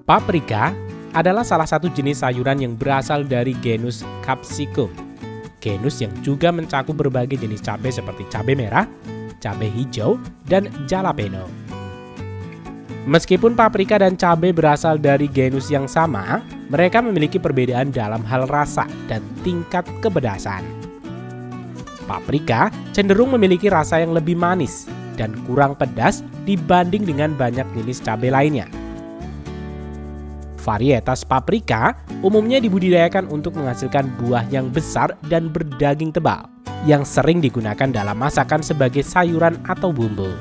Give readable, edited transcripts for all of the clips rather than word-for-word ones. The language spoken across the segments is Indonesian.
Paprika adalah salah satu jenis sayuran yang berasal dari genus Capsicum. Genus yang juga mencakup berbagai jenis cabai seperti cabai merah, cabai hijau, dan jalapeno. Meskipun paprika dan cabai berasal dari genus yang sama, mereka memiliki perbedaan dalam hal rasa dan tingkat kepedasan. Paprika cenderung memiliki rasa yang lebih manis dan kurang pedas dibanding dengan banyak jenis cabai lainnya. Varietas paprika umumnya dibudidayakan untuk menghasilkan buah yang besar dan berdaging tebal, yang sering digunakan dalam masakan sebagai sayuran atau bumbu.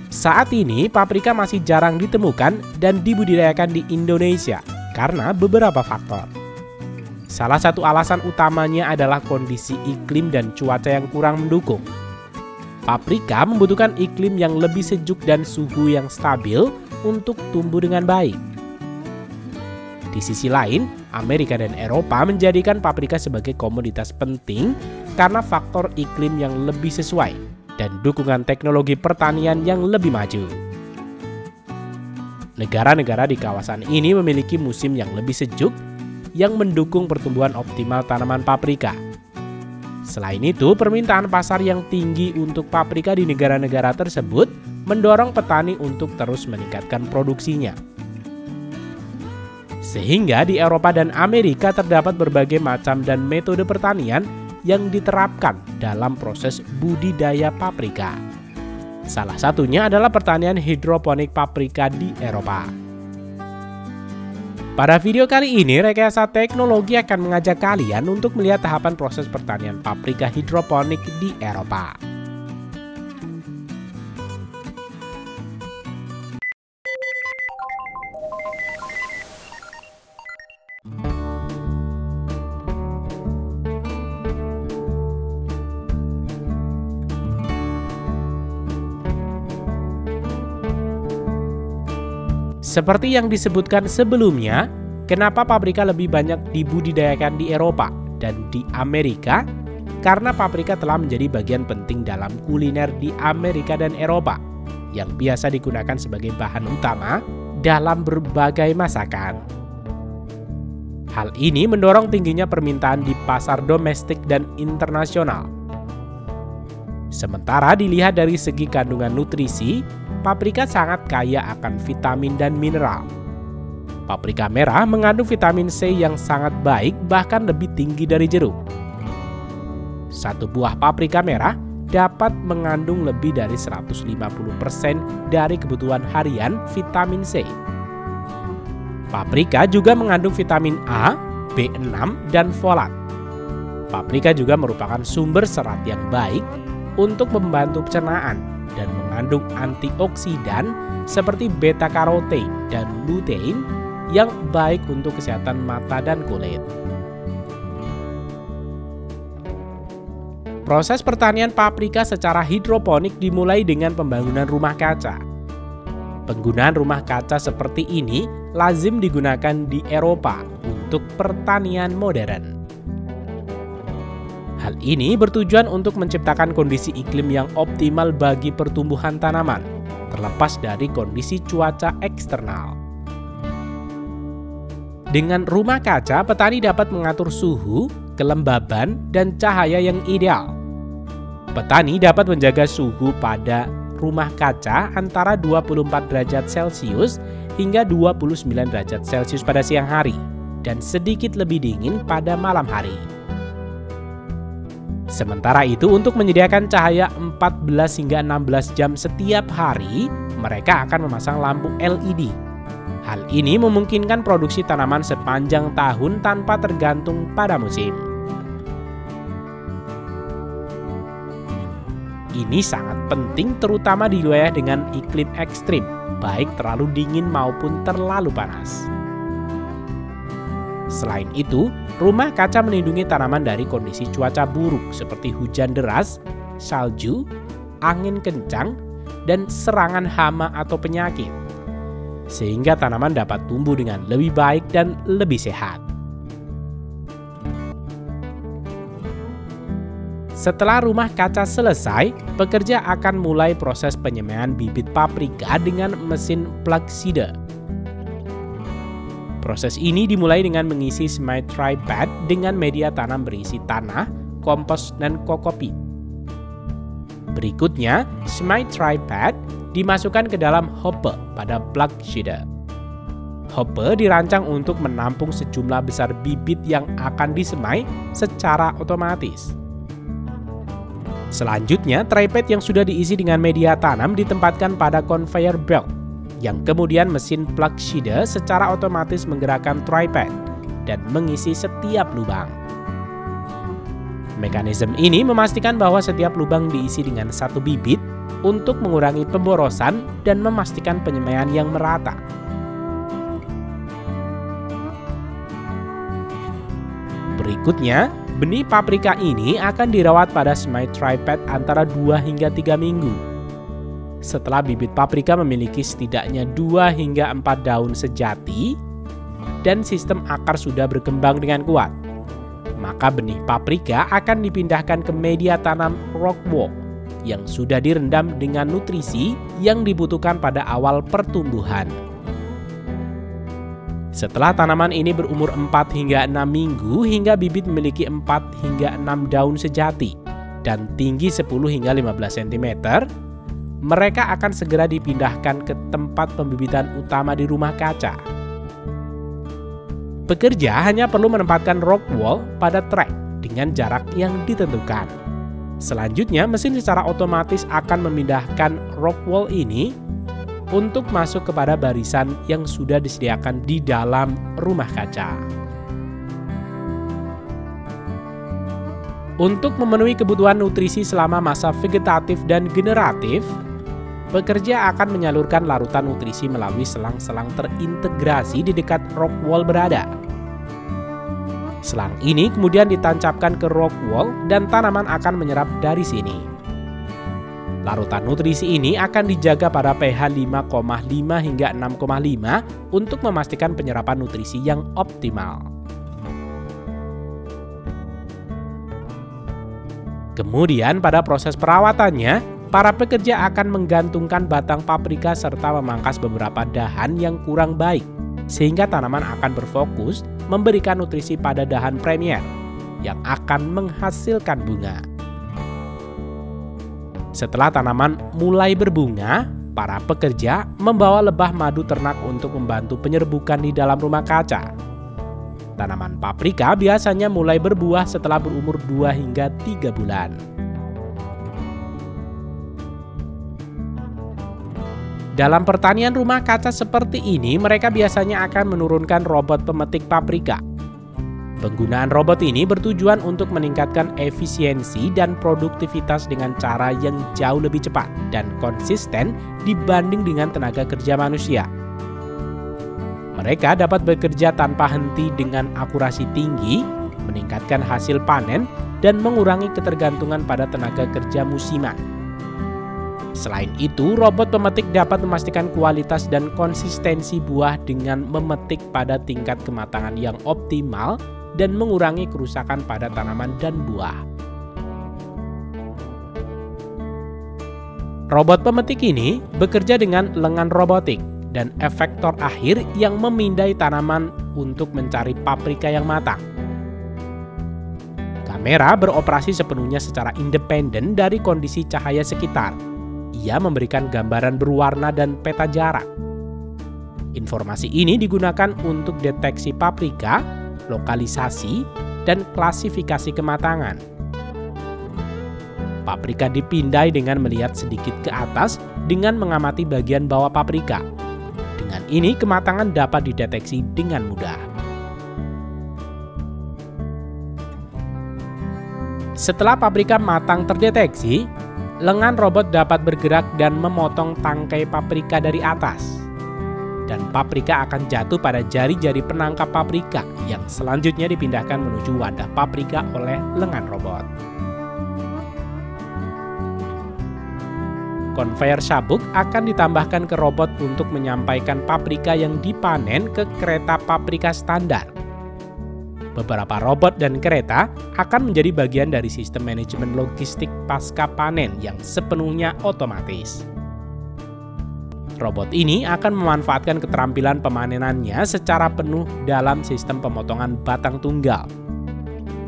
Saat ini, paprika masih jarang ditemukan dan dibudidayakan di Indonesia karena beberapa faktor. Salah satu alasan utamanya adalah kondisi iklim dan cuaca yang kurang mendukung. Paprika membutuhkan iklim yang lebih sejuk dan suhu yang stabil untuk tumbuh dengan baik. Di sisi lain, Amerika dan Eropa menjadikan paprika sebagai komoditas penting karena faktor iklim yang lebih sesuai dan dukungan teknologi pertanian yang lebih maju. Negara-negara di kawasan ini memiliki musim yang lebih sejuk yang mendukung pertumbuhan optimal tanaman paprika. Selain itu, permintaan pasar yang tinggi untuk paprika di negara-negara tersebut mendorong petani untuk terus meningkatkan produksinya. Sehingga di Eropa dan Amerika terdapat berbagai macam dan metode pertanian yang diterapkan dalam proses budidaya paprika. Salah satunya adalah pertanian hidroponik paprika di Eropa. Pada video kali ini, Rekayasa Teknologi akan mengajak kalian untuk melihat tahapan proses pertanian paprika hidroponik di Eropa. Seperti yang disebutkan sebelumnya, kenapa paprika lebih banyak dibudidayakan di Eropa dan di Amerika? Karena paprika telah menjadi bagian penting dalam kuliner di Amerika dan Eropa, yang biasa digunakan sebagai bahan utama dalam berbagai masakan. Hal ini mendorong tingginya permintaan di pasar domestik dan internasional. Sementara dilihat dari segi kandungan nutrisi, paprika sangat kaya akan vitamin dan mineral. Paprika merah mengandung vitamin C yang sangat baik, bahkan lebih tinggi dari jeruk. Satu buah paprika merah dapat mengandung lebih dari 150% dari kebutuhan harian vitamin C. Paprika juga mengandung vitamin A, B6, dan folat. Paprika juga merupakan sumber serat yang baik untuk membantu pencernaan dan mengandung antioksidan seperti beta-karoten dan lutein yang baik untuk kesehatan mata dan kulit. Proses pertanian paprika secara hidroponik dimulai dengan pembangunan rumah kaca. Penggunaan rumah kaca seperti ini lazim digunakan di Eropa untuk pertanian modern. Hal ini bertujuan untuk menciptakan kondisi iklim yang optimal bagi pertumbuhan tanaman, terlepas dari kondisi cuaca eksternal. Dengan rumah kaca, petani dapat mengatur suhu, kelembaban, dan cahaya yang ideal. Petani dapat menjaga suhu pada rumah kaca antara 24 derajat Celcius hingga 29 derajat Celcius pada siang hari, dan sedikit lebih dingin pada malam hari. Sementara itu, untuk menyediakan cahaya 14 hingga 16 jam setiap hari, mereka akan memasang lampu LED. Hal ini memungkinkan produksi tanaman sepanjang tahun tanpa tergantung pada musim. Ini sangat penting terutama di wilayah dengan iklim ekstrim, baik terlalu dingin maupun terlalu panas. Selain itu, rumah kaca melindungi tanaman dari kondisi cuaca buruk seperti hujan deras, salju, angin kencang, dan serangan hama atau penyakit, sehingga tanaman dapat tumbuh dengan lebih baik dan lebih sehat. Setelah rumah kaca selesai, pekerja akan mulai proses penyemaian bibit paprika dengan mesin plug seeder. Proses ini dimulai dengan mengisi semai tripod dengan media tanam berisi tanah, kompos, dan kokopit. Berikutnya, semai tripod dimasukkan ke dalam hopper pada plug seeder. Hopper dirancang untuk menampung sejumlah besar bibit yang akan disemai secara otomatis. Selanjutnya, tripod yang sudah diisi dengan media tanam ditempatkan pada conveyor belt, yang kemudian mesin plug seeder secara otomatis menggerakkan tripod dan mengisi setiap lubang. Mekanisme ini memastikan bahwa setiap lubang diisi dengan satu bibit untuk mengurangi pemborosan dan memastikan penyemaian yang merata. Berikutnya, benih paprika ini akan dirawat pada semai tripod antara 2 hingga 3 minggu. Setelah bibit paprika memiliki setidaknya 2 hingga 4 daun sejati dan sistem akar sudah berkembang dengan kuat, maka benih paprika akan dipindahkan ke media tanam rock wool yang sudah direndam dengan nutrisi yang dibutuhkan pada awal pertumbuhan. Setelah tanaman ini berumur 4 hingga 6 minggu hingga bibit memiliki 4 hingga 6 daun sejati dan tinggi 10 hingga 15 cm, mereka akan segera dipindahkan ke tempat pembibitan utama di rumah kaca. Pekerja hanya perlu menempatkan rock wool pada trek dengan jarak yang ditentukan. Selanjutnya, mesin secara otomatis akan memindahkan rock wool ini untuk masuk kepada barisan yang sudah disediakan di dalam rumah kaca. Untuk memenuhi kebutuhan nutrisi selama masa vegetatif dan generatif, pekerja akan menyalurkan larutan nutrisi melalui selang-selang terintegrasi di dekat rock wool berada. Selang ini kemudian ditancapkan ke rock wool dan tanaman akan menyerap dari sini. Larutan nutrisi ini akan dijaga pada pH 5,5 hingga 6,5 untuk memastikan penyerapan nutrisi yang optimal. Kemudian pada proses perawatannya, para pekerja akan menggantungkan batang paprika serta memangkas beberapa dahan yang kurang baik, sehingga tanaman akan berfokus memberikan nutrisi pada dahan premier yang akan menghasilkan bunga. Setelah tanaman mulai berbunga, para pekerja membawa lebah madu ternak untuk membantu penyerbukan di dalam rumah kaca. Tanaman paprika biasanya mulai berbuah setelah berumur 2 hingga 3 bulan. Dalam pertanian rumah kaca seperti ini, mereka biasanya akan menurunkan robot pemetik paprika. Penggunaan robot ini bertujuan untuk meningkatkan efisiensi dan produktivitas dengan cara yang jauh lebih cepat dan konsisten dibanding dengan tenaga kerja manusia. Mereka dapat bekerja tanpa henti dengan akurasi tinggi, meningkatkan hasil panen, dan mengurangi ketergantungan pada tenaga kerja musiman. Selain itu, robot pemetik dapat memastikan kualitas dan konsistensi buah dengan memetik pada tingkat kematangan yang optimal dan mengurangi kerusakan pada tanaman dan buah. Robot pemetik ini bekerja dengan lengan robotik dan efektor akhir yang memindai tanaman untuk mencari paprika yang matang. Kamera beroperasi sepenuhnya secara independen dari kondisi cahaya sekitar. Ia memberikan gambaran berwarna dan peta jarak. Informasi ini digunakan untuk deteksi paprika, lokalisasi, dan klasifikasi kematangan. Paprika dipindai dengan melihat sedikit ke atas dengan mengamati bagian bawah paprika. Dengan ini, kematangan dapat dideteksi dengan mudah. Setelah paprika matang terdeteksi, lengan robot dapat bergerak dan memotong tangkai paprika dari atas. Dan paprika akan jatuh pada jari-jari penangkap paprika yang selanjutnya dipindahkan menuju wadah paprika oleh lengan robot. Konveyor sabuk akan ditambahkan ke robot untuk menyampaikan paprika yang dipanen ke kereta paprika standar. Beberapa robot dan kereta akan menjadi bagian dari sistem manajemen logistik pasca panen yang sepenuhnya otomatis. Robot ini akan memanfaatkan keterampilan pemanenannya secara penuh dalam sistem pemotongan batang tunggal.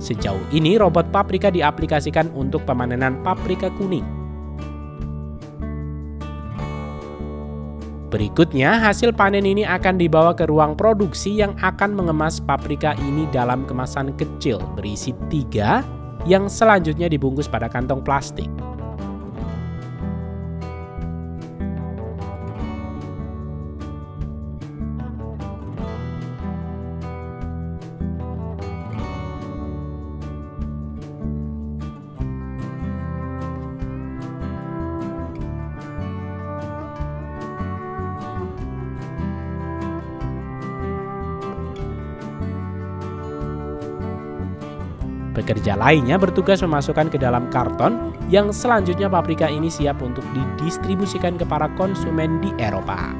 Sejauh ini, robot paprika diaplikasikan untuk pemanenan paprika kuning. Berikutnya, hasil panen ini akan dibawa ke ruang produksi yang akan mengemas paprika ini dalam kemasan kecil berisi 3 yang selanjutnya dibungkus pada kantong plastik. Pekerja lainnya bertugas memasukkan ke dalam karton yang selanjutnya paprika ini siap untuk didistribusikan ke para konsumen di Eropa.